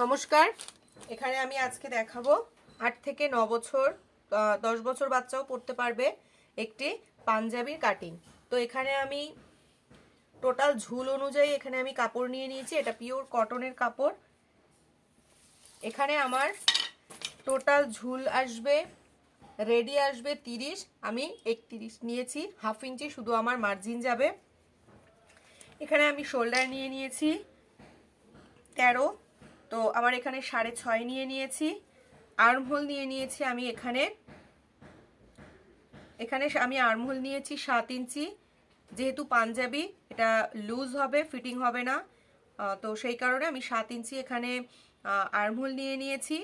নমস্কার। এখানে আমি আজকে দেখাবো 8 থেকে 9 বছর 10 বছর বাচ্চাও পড়তে পারবে একটি পাঞ্জাবির কাটিং। তো এখানে আমি টোটাল ঝুল অনুযায়ী এখানে আমি কাপড় নিয়ে নিয়েছি। এটা পিওর কটনের কাপড়। এখানে আমার টোটাল ঝুল আসবে, রেডি আসবে 30, আমি 31 নিয়েছি। হাফ ইঞ্চি শুধু আমার মার্জিন যাবে। এখানে আমি শোল্ডার নিয়ে নিয়েছি 13, তো আমার এখানে 6.5 নিয়ে নিয়েছি। আর্মহোল নিয়ে নিয়েছি আমি এখানে আমি আর্মহোল নিয়েছি 7 ইঞ্চি। যেহেতু পাঞ্জাবি এটা লুজ হবে, ফিটিং হবে না, তো সেই কারণে আমি 7 ইঞ্চি এখানে আর্মহোল নিয়ে নিয়েছি।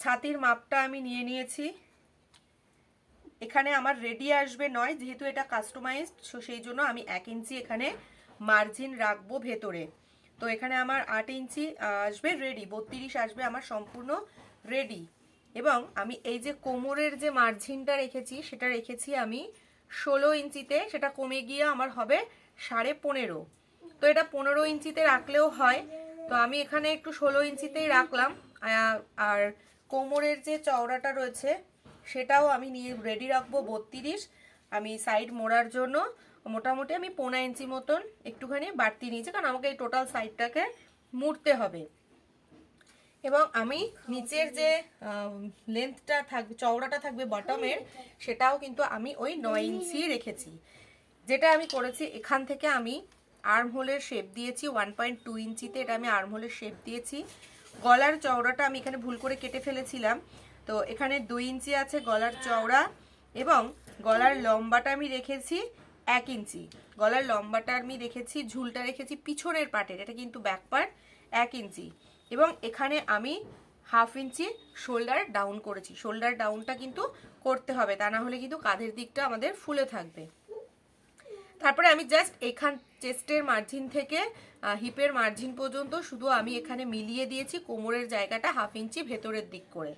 ছাতির মাপটা আমি নিয়ে নিয়েছি। এখানে আমার রেডি আসবে 9, যেহেতু এটা কাস্টমাইজড, সেই জন্য আমি 1 ইঞ্চি এখানে মার্জিন রাখবো ভেতরে। তো এখানে আমার 8 ইঞ্চি আসবে রেডি, 32 আসবে আমার সম্পূর্ণ রেডি। এবং আমি এই যে কোমরের যে মার্জিনটা রেখেছি সেটা রেখেছি আমি 16 ইঞ্চিতে, সেটা কমে গিয়ে আমার হবে 15.5। তো এটা 15 ইঞ্চিতে রাখলেও হয়, তো আমি এখানে একটু 16 ইঞ্চিতেই রাখলাম। আর কোমরের যে চওড়াটা রয়েছে সেটাও আমি নিয়ে রেডি রাখবো 32। আমি সাইড মোড়ার জন্য মোটামুটি আমি 1.5 ইঞ্চি মতন একটুখানি বাড়তি নিয়েছি, কারণ আমাকে এই টোটাল সাইডটাকে মুড়তে হবে। এবং আমি নিচের যে লেন্থটা থাকবে, চওড়াটা থাকবে বটমের, সেটাও কিন্তু আমি ওই 9 ইঞ্চি রেখেছি। যেটা আমি করেছি, এখান থেকে আমি আর্মহোলের শেপ দিয়েছি 1.2 ইঞ্চিতে। এটা আমি আর্মহোলের শেপ দিয়েছি। গলার চওড়াটা আমি এখানে ভুল করে কেটে ফেলেছিলাম, তো এখানে 2 ইঞ্চি আছে গলার চওড়া। এবং গলার লম্বাটা আমি রেখেছি 1 ইঞ্চি। গলার লম্বাটা আমি রেখেছি, ঝুলটা রেখেছি পিছনের পাটের, এটা কিন্তু ব্যাক পার্ট, 1 ইঞ্চি। এবং এখানে আমি হাফ ইঞ্চি শোল্ডার ডাউন করেছি। শোল্ডার ডাউনটা কিন্তু করতে হবে, তা না হলে কিন্তু কাঁধের দিকটা আমাদের ফুলে থাকবে। তারপরে আমি জাস্ট এখান চেস্টের মার্জিন থেকে হিপের মার্জিন পর্যন্ত শুধু আমি এখানে মিলিয়ে দিয়েছি কোমরের জায়গাটা হাফ ইঞ্চি ভেতরের দিক করে।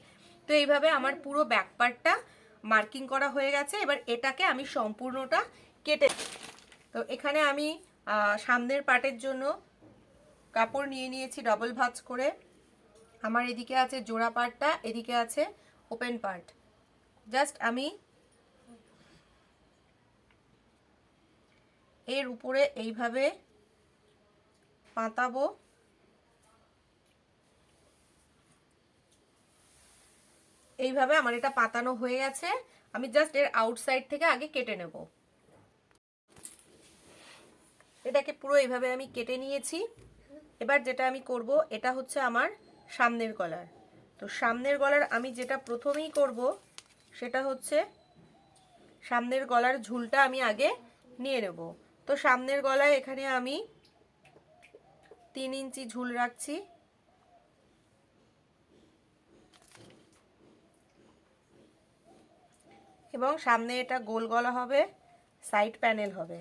তো এইভাবে আমার পুরো ব্যাক পার্টটা মার্কিং করা হয়ে গেছে। এবার এটাকে আমি সম্পূর্ণটা কেটে, তো এখানে আমি সামনের পার্টের জন্য কাপড় নিয়ে নিয়েছি ডবল ভাঁজ করে। আমার এদিকে আছে জোড়া পার্টটা, এদিকে আছে ওপেন পার্ট। জাস্ট আমি এর উপরে এইভাবে পাতাবো। এইভাবে আমার এটা পাতানো হয়ে গেছে। আমি জাস্ট এর আউটসাইড থেকে আগে কেটে নেব। এটাকে পুরো এইভাবে আমি কেটে নিয়েছি। এবার যেটা আমি করব, এটা হচ্ছে আমার সামনের গলার। তো সামনের গলার আমি যেটা প্রথমেই করব সেটা হচ্ছে সামনের গলার ঝুলটা আমি আগে নিয়ে নেব। তো সামনের গলায় এখানে আমি 3 ইঞ্চি ঝুল রাখছি। এবং সামনে এটা গোল গলা হবে, সাইড প্যানেল হবে।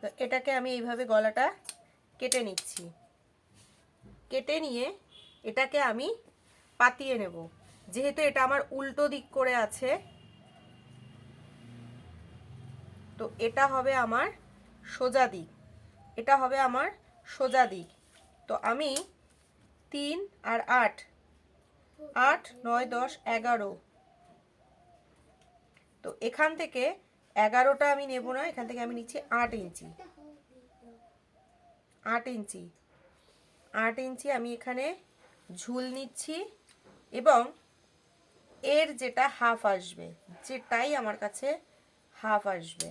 তো এটাকে আমি এইভাবে গলাটা কেটে নিচ্ছি। কেটে নিয়ে এটাকে আমি পাতিয়ে নেব। যেহেতু এটা আমার উল্টো দিক করে আছে, তো এটা হবে আমার সোজা দিক, এটা হবে আমার সোজা দিক। তো আমি 3 আর 8, 8, 9, 10, 11, তো এখান থেকে 11টা আমি নেব না, এখান থেকে আমি নিচ্ছি 8 ইঞ্চি। 8 ইঞ্চি 8 ইঞ্চি আমি এখানে ঝুল নিচ্ছি। এবং এর যেটা হাফ আসবে, যেটাই আমার কাছে হাফ আসবে,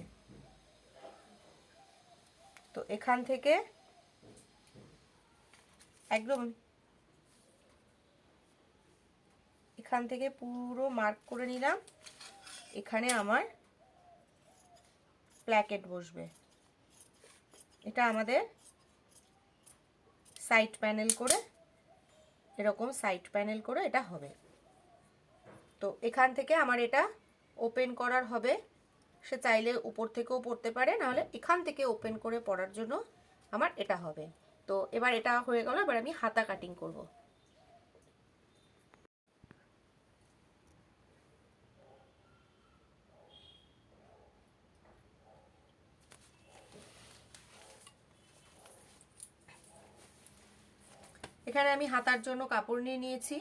তো এখান থেকে একদম এখান থেকে পুরো মার্ক করে নিলাম। এখানে আমার প্ল্যাকেট বসবে। এটা আমাদের সাইড প্যানেল করে, এরকম সাইড প্যানেল করে এটা হবে। তো এখান থেকে আমার এটা ওপেন করার হবে। সে চাইলে উপর থেকেও পড়তে পারে, নাহলে এখান থেকে ওপেন করে পড়ার জন্য আমার এটা হবে। তো এবার এটা হয়ে গেল। এবার আমি হাতা কাটিং করব। এখানে আমি হাতার জন্য কাপড় নিয়ে নিয়েছি,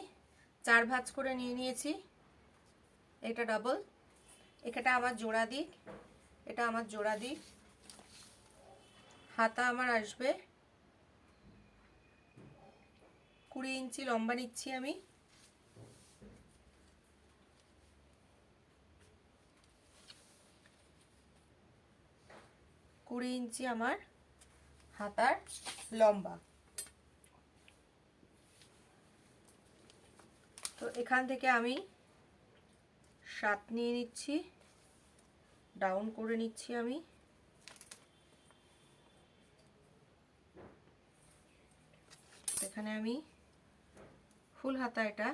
4 ভাঁজ করে নিয়ে নিয়েছি। এটা ডাবল, এটা আমার জোড়া দিক, এটা আমার জোড়া দিক। হাতা আমার আসবে 20 ইঞ্চি লম্বা নিচ্ছি আমি। কুড়ি ইঞ্চি আমার হাতার লম্বা। তো এখান থেকে আমি 7 নিয়ে নিচ্ছি, ডাউন করে নিচ্ছি আমি। এখানে আমি ফুল হাতা এটা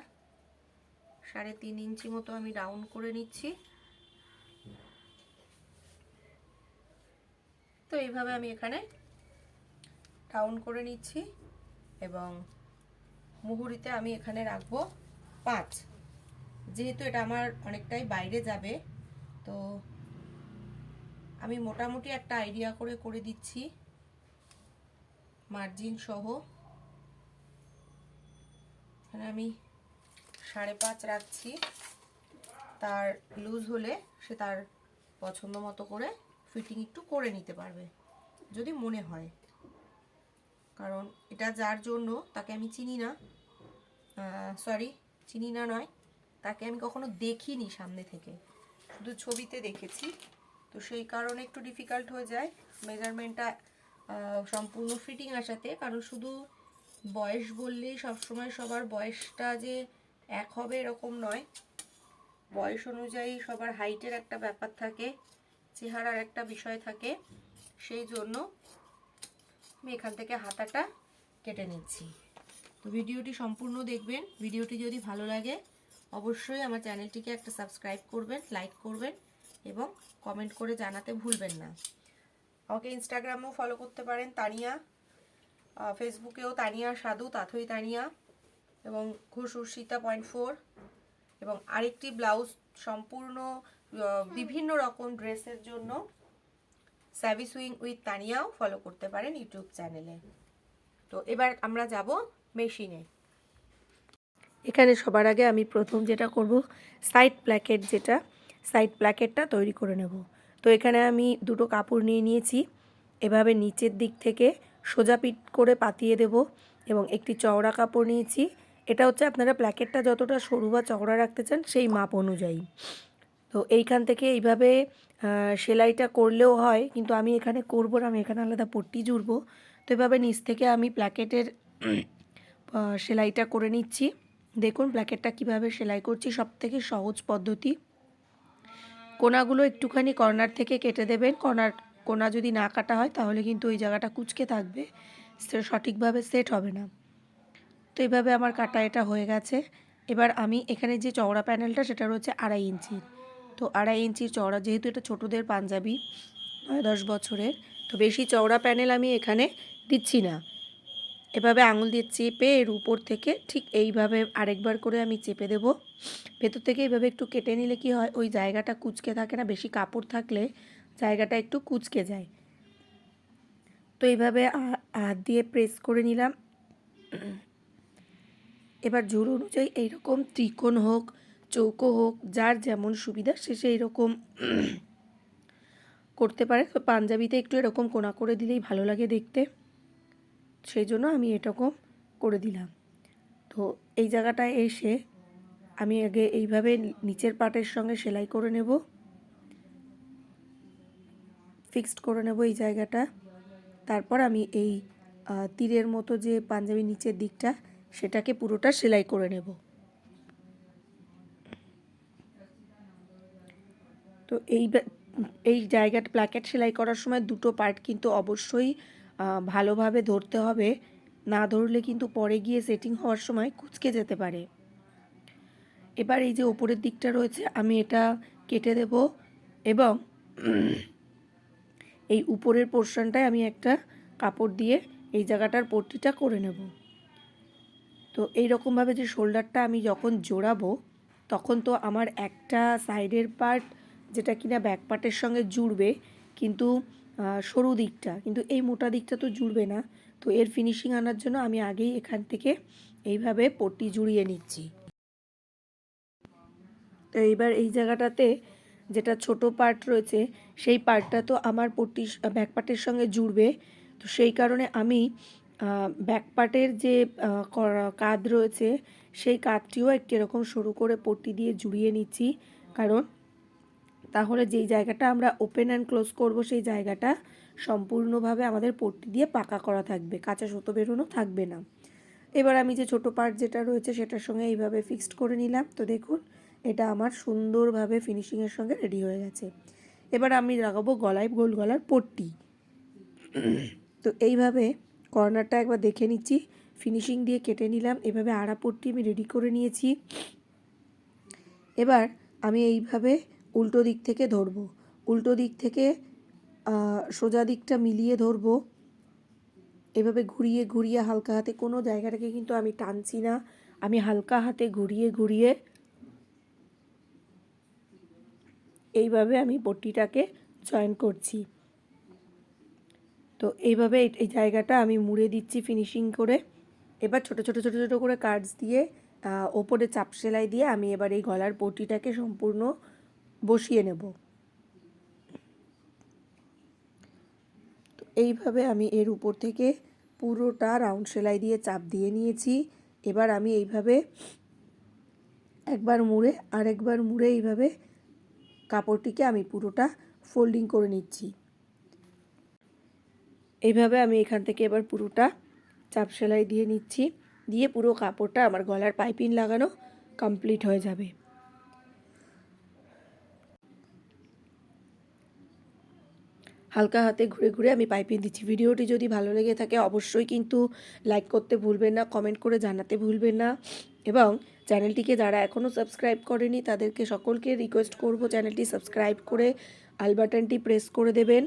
3.5 ইঞ্চি মতো আমি ডাউন করে নিচ্ছি। তো এইভাবে আমি এখানে ডাউন করে নিচ্ছি এবং মুহুরিতে আমি এখানে রাখবো 5। যেহেতু এটা আমার অনেকটাই বাইরে যাবে, তো আমি মোটামুটি একটা আইডিয়া করে দিচ্ছি মার্জিন সহ। এখানে আমি 5.5 রাখছি। তার লুজ হলে সে তার পছন্দ মতো করে ফিটিং একটু করে নিতে পারবে যদি মনে হয়, কারণ এটা যার জন্য তাকে আমি চিনি না, চিনি না নয়, তাকে আমি কখনো দেখিনি সামনে থেকে, শুধু ছবিতে দেখেছি। তো সেই কারণে একটু ডিফিকাল্ট হয়ে যায় মেজারমেন্টটা সম্পূর্ণ ফিটিং আসাতে। কারণ শুধু বয়স বললেই সবসময় সবার বয়সটা যে এক হবে এরকম নয়, বয়স অনুযায়ী সবার হাইটের একটা ব্যাপার থাকে, চেহারার একটা বিষয় থাকে। সেই জন্য আমি এখান থেকে হাতাটা কেটে নিচ্ছি। তো ভিডিওটি সম্পূর্ণ দেখবেন। ভিডিওটি যদি ভালো লাগে অবশ্যই আমার চ্যানেলটিকে একটা সাবস্ক্রাইব করবেন, লাইক করবেন এবং কমেন্ট করে জানাতে ভুলবেন না। আমাকে ইনস্টাগ্রামেও ফলো করতে পারেন তানিয়া, ফেসবুকেও তানিয়া সাধু, তাথই তানিয়া এবং ঘোষ উর্ষিতা 0.4। এবং আরেকটি ব্লাউজ সম্পূর্ণ বিভিন্ন রকম ড্রেসের জন্য স্যাভি সুইং উইথ তানিয়াও ফলো করতে পারেন ইউটিউব চ্যানেলে। তো এবার আমরা যাব মেশিনে। এখানে সবার আগে আমি প্রথম যেটা করব, সাইড প্ল্যাকেট, সাইড প্ল্যাকেটটা তৈরি করে নেব। তো এখানে আমি দুটো কাপড় নিয়ে নিয়েছি, এভাবে নিচের দিক থেকে সোজা পিট করে পাতিয়ে দেব এবং একটি চওড়া কাপড় নিয়েছি। এটা হচ্ছে আপনারা প্ল্যাকেটটা যতটা সরু বা চওড়া রাখতে চান সেই মাপ অনুযায়ী। তো এইখান থেকে এইভাবে সেলাইটা করলেও হয়, কিন্তু আমি এখানে করব না, আমি এখানে আলাদা পট্টি জুড়বো। তো এভাবে নিচ থেকে আমি প্ল্যাকেটের সেলাইটা করে নিচ্ছি। দেখুন প্ল্যাকেটটা কিভাবে সেলাই করছি, সবথেকে সহজ পদ্ধতি। কোনাগুলো একটুখানি কর্নার থেকে কেটে দেবেন। কোনা যদি না কাটা হয় তাহলে কিন্তু ওই জায়গাটা কুঁচকে থাকবে, সঠিকভাবে সেট হবে না। তো এইভাবে আমার কাটা এটা হয়ে গেছে। এবার আমি এখানে যে চওড়া প্যানেলটা সেটা রয়েছে 2.5 ইঞ্চি। তো 2.5 ইঞ্চির চওড়া, যেহেতু এটা ছোটোদের পাঞ্জাবি 9-10 বছরের, তো বেশি চওড়া প্যানেল আমি এখানে দিচ্ছি না। এভাবে আঙুল দিয়ে চেপে এর উপর থেকে ঠিক এইভাবে আরেকবার করে আমি চেপে দেব। ভেতর থেকে এইভাবে একটু কেটে নিলে কি হয়, ওই জায়গাটা কুঁচকে থাকে না, বেশি কাপড় থাকলে জায়গাটা একটু কুঁচকে যায়। তো এইভাবে হাত দিয়ে প্রেস করে নিলাম। এবার জোর অনুযায়ী এইরকম ত্রিকোণ হোক, চৌকো হোক, যার যেমন সুবিধা সে সেই রকম করতে পারে। তো পাঞ্জাবিতে একটু এরকম কোনা করে দিলেই ভালো লাগে দেখতে, সেই জন্য আমি এরকম করে দিলাম। তো এই জায়গাটায় এসে আমি আগে এইভাবে নিচের পাটের সঙ্গে সেলাই করে নেব, ফিক্সড করে নেব এই জায়গাটা। তারপর আমি এই তীরের মতো যে পাঞ্জাবির নিচের দিকটা সেটাকে পুরোটা সেলাই করে নেব। তো এই জায়গাটা প্ল্যাকেট সেলাই করার সময় দুটো পার্ট কিন্তু অবশ্যই ভালোভাবে ধরতে হবে, না ধরলে কিন্তু পরে গিয়ে সেটিং হওয়ার সময় কুঁচকে যেতে পারে। এবার এই যে ওপরের দিকটা রয়েছে আমি এটা কেটে দেব এবং এই উপরের পোর্শনটায় আমি একটা কাপড় দিয়ে এই জায়গাটার পট্টিটা করে নেব। তো এই রকমভাবে যে শোল্ডারটা আমি যখন জোড়াবো তখন তো আমার একটা সাইডের পার্ট যেটা কিনা ব্যাক পার্টের সঙ্গে জুড়বে, কিন্তু সরু দিকটা, কিন্তু এই মোটা দিকটা তো জুড়বে না। তো এর ফিনিশিং আনার জন্য আমি আগেই এখান থেকে এইভাবে পট্টি জুড়িয়ে নিচ্ছি। তো এইবার এই জায়গাটাতে যেটা ছোট পার্ট রয়েছে সেই পার্টটা তো আমার পট্টি ব্যাক পার্টের সঙ্গে জুড়বে। তো সেই কারণে আমি ব্যাক পার্টের যে কাঁধ রয়েছে সেই কাঁধটিও একটু এরকম সরু করে পট্টি দিয়ে জুড়িয়ে নিচ্ছি, কারণ তাহলে যেই জায়গাটা আমরা ওপেন অ্যান্ড ক্লোজ করব সেই জায়গাটা সম্পূর্ণভাবে আমাদের পট্টি দিয়ে পাকা করা থাকবে, কাঁচা সুতো বেরোনো থাকবে না। এবার আমি যে ছোট পার্ট যেটা রয়েছে সেটার সঙ্গে এইভাবে ফিক্সড করে নিলাম। তো দেখুন এটা আমার সুন্দরভাবে ফিনিশিংয়ের সঙ্গে রেডি হয়ে গেছে। এবার আমি লাগাবো গলায় গোল গলার পট্টি। তো এইভাবে কর্নারটা একবার দেখে নিচ্ছি, ফিনিশিং দিয়ে কেটে নিলাম। এভাবে আড়া পট্টি আমি রেডি করে নিয়েছি। এবার আমি এইভাবে উল্টো দিক থেকে ধরবো, উল্টো দিক থেকে সোজা দিকটা মিলিয়ে ধরবো। এভাবে ঘুরিয়ে ঘুরিয়ে হালকা হাতে, কোনো জায়গাটাকে কিন্তু আমি টানছি না, আমি হালকা হাতে ঘুরিয়ে ঘুরিয়ে এইভাবে আমি পট্টিটাকে জয়েন করছি। তো এইভাবে এই জায়গাটা আমি মুড়ে দিচ্ছি ফিনিশিং করে। এবার ছোট ছোট ছোট ছোট করে কাটস দিয়ে ওপরে চাপ সেলাই দিয়ে আমি এবার এই গলার পট্টিটাকে সম্পূর্ণ বসিয়ে নেব। তো এইভাবে আমি এর উপর থেকে পুরোটা রাউন্ড সেলাই দিয়ে চাপ দিয়ে নিয়েছি। এবার আমি এইভাবে একবার মুড়ে আরেকবার মুড়ে এইভাবে কাপড়টিকে আমি পুরোটা ফোল্ডিং করে নিচ্ছি। এইভাবে আমি এখান থেকে এবার পুরোটা চাপ সেলাই দিয়ে নিচ্ছি, দিয়ে পুরো কাপড়টা আমার গলার পাইপিং লাগানো কমপ্লিট হয়ে যাবে। হালকা হাতে ঘুরে ঘুরে আমি পাইপিং দিচ্ছি। ভিডিওটি যদি ভালো লেগে থাকে অবশ্যই কিন্তু লাইক করতে ভুলবেন না, কমেন্ট করে জানাতে ভুলবেন না, এবং চ্যানেলটিকে যারা এখনও সাবস্ক্রাইব করেনি তাদেরকে সকলকে রিকোয়েস্ট করব চ্যানেলটি সাবস্ক্রাইব করে আল বাটনটি প্রেস করে দেবেন,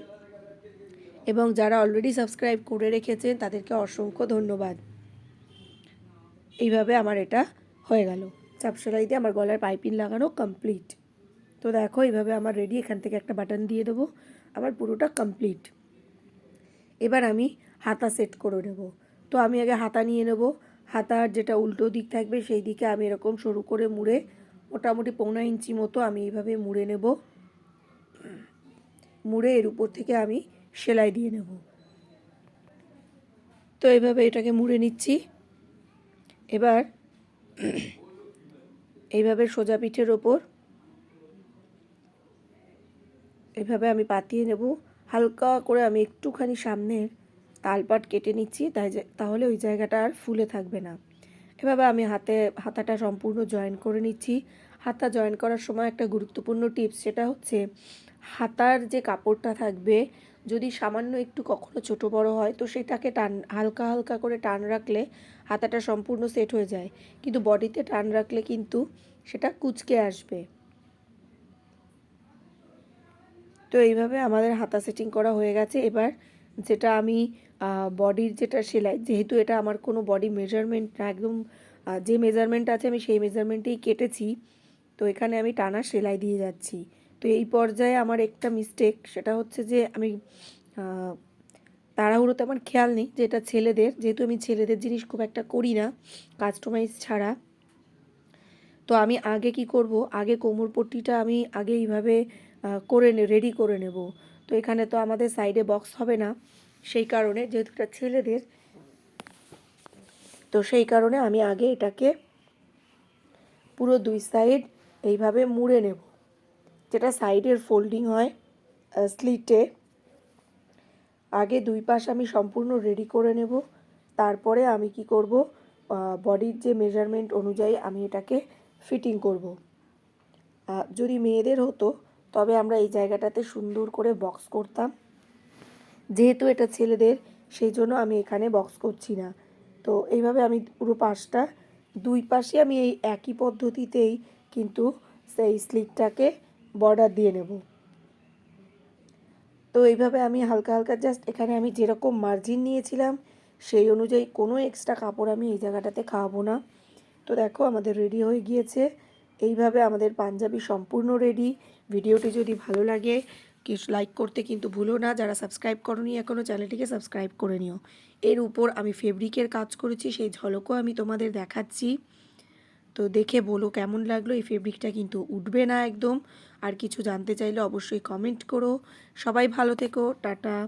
এবং যারা অলরেডি সাবস্ক্রাইব করে রেখেছেন তাদেরকে অসংখ্য ধন্যবাদ। এইভাবে আমার এটা হয়ে গেল, চাপ সেলাই দিয়ে আমার গলার পাইপিং লাগানো কমপ্লিট। তো দেখো এইভাবে আমার রেডি, এখান থেকে একটা বাটন দিয়ে দেবো, আমার পুরোটা কমপ্লিট। এবার আমি হাতা সেট করে নেব। তো আমি আগে হাতা নিয়ে নেব, হাতার যেটা উল্টো দিক থাকবে সেই দিকে আমি এরকম সরু করে মুড়ে মোটামুটি 1.5 ইঞ্চি মতো আমি এইভাবে মুড়ে নেব। মুড়ে এর উপর থেকে আমি সেলাই দিয়ে নেব। তো এইভাবে এটাকে মুড়ে নিচ্ছি। এবার এইভাবে সোজা পিঠের ওপর এইভাবে আমি পাতিয়ে নেব, হালকা করে আমি একটুখানি সামনের তালপাট কেটে নিচ্ছি, তাহলে ওই জায়গাটা আর ফুলে থাকবে না। এভাবে আমি হাতাটা সম্পূর্ণ জয়েন করে নিচ্ছি। হাতা জয়েন করার সময় একটা গুরুত্বপূর্ণ টিপস, সেটা হচ্ছে হাতার যে কাপড়টা থাকবে যদি সামান্য একটু কখনো ছোট বড় হয় তো সেটাকে হালকা হালকা করে টান রাখলে হাতাটা সম্পূর্ণ সেট হয়ে যায়, কিন্তু বডিতে টান রাখলে কিন্তু সেটা কুঁচকে আসবে। তো এইভাবে আমাদের হাতা সেটিং করা হয়ে গেছে। এবার যেটা আমি বডির যেটা সেলাই, যেহেতু এটা আমার কোনো বডি মেজারমেন্ট না, একদম যে মেজারমেন্ট আছে আমি সেই মেজারমেন্টেই কেটেছি, তো এখানে আমি টানা সেলাই দিয়ে যাচ্ছি। তো এই পর্যায়ে আমার একটা মিস্টেক, সেটা হচ্ছে যে আমি তাড়াহুড়োতে আমার খেয়াল নেই যে এটা ছেলেদের, যেহেতু আমি ছেলেদের জিনিস খুব একটা করি না কাস্টমাইজ ছাড়া। তো আমি আগে কি করব, আগে কোমর পট্টিটা আমি আগে এইভাবে রেডি করে নেব। তো এখানে তো আমাদের সাইডে বক্স হবে না, সেই কারণে যেহেতু এটা ছেলেদের, তো সেই কারণে আমি আগে এটাকে পুরো 2 সাইড এইভাবে মুড়ে নেব, যেটা সাইডের ফোল্ডিং হয় স্লিটে। আগে 2 পাশ আমি সম্পূর্ণ রেডি করে নেব, তারপরে আমি কি করব, বডির যে মেজারমেন্ট অনুযায়ী আমি এটাকে ফিটিং করব। যদি মেয়েদের হতো তবে আমরা এই জায়গাটাতে সুন্দর করে বক্স করতাম, যেহেতু এটা ছেলেদের সেই জন্য আমি এখানে বক্স করছি না। তো এইভাবে আমি পুরো পাশটা 2 পাশে আমি এই একই পদ্ধতিতেই কিন্তু সেই স্লিটটাকে বর্ডার দিয়ে নেব। তো এইভাবে আমি হালকা হালকা জাস্ট এখানে আমি যেরকম মার্জিন নিয়েছিলাম সেই অনুযায়ী কোনো এক্সট্রা কাপড় আমি এই জায়গাটাতে খাওয়াবো না। তো দেখো আমাদের রেডি হয়ে গিয়েছে। এইভাবে আমাদের পাঞ্জাবি সম্পূর্ণ রেডি। ভিডিওটি যদি ভালো লাগে লাইক করতে কিন্তু ভুলো না। যারা সাবস্ক্রাইব করোনি এখনও চ্যানেলটিকে সাবস্ক্রাইব করে নিও। এর উপর আমি ফেব্রিকের কাজ করেছি, সেই ঝলকও আমি তোমাদের দেখাচ্ছি। তো দেখে বলো কেমন লাগলো। এই ফেব্রিকটা কিন্তু উঠবে না একদম। আর কিছু জানতে চাইলে অবশ্যই কমেন্ট করো। সবাই ভালো থেকো, টাটা।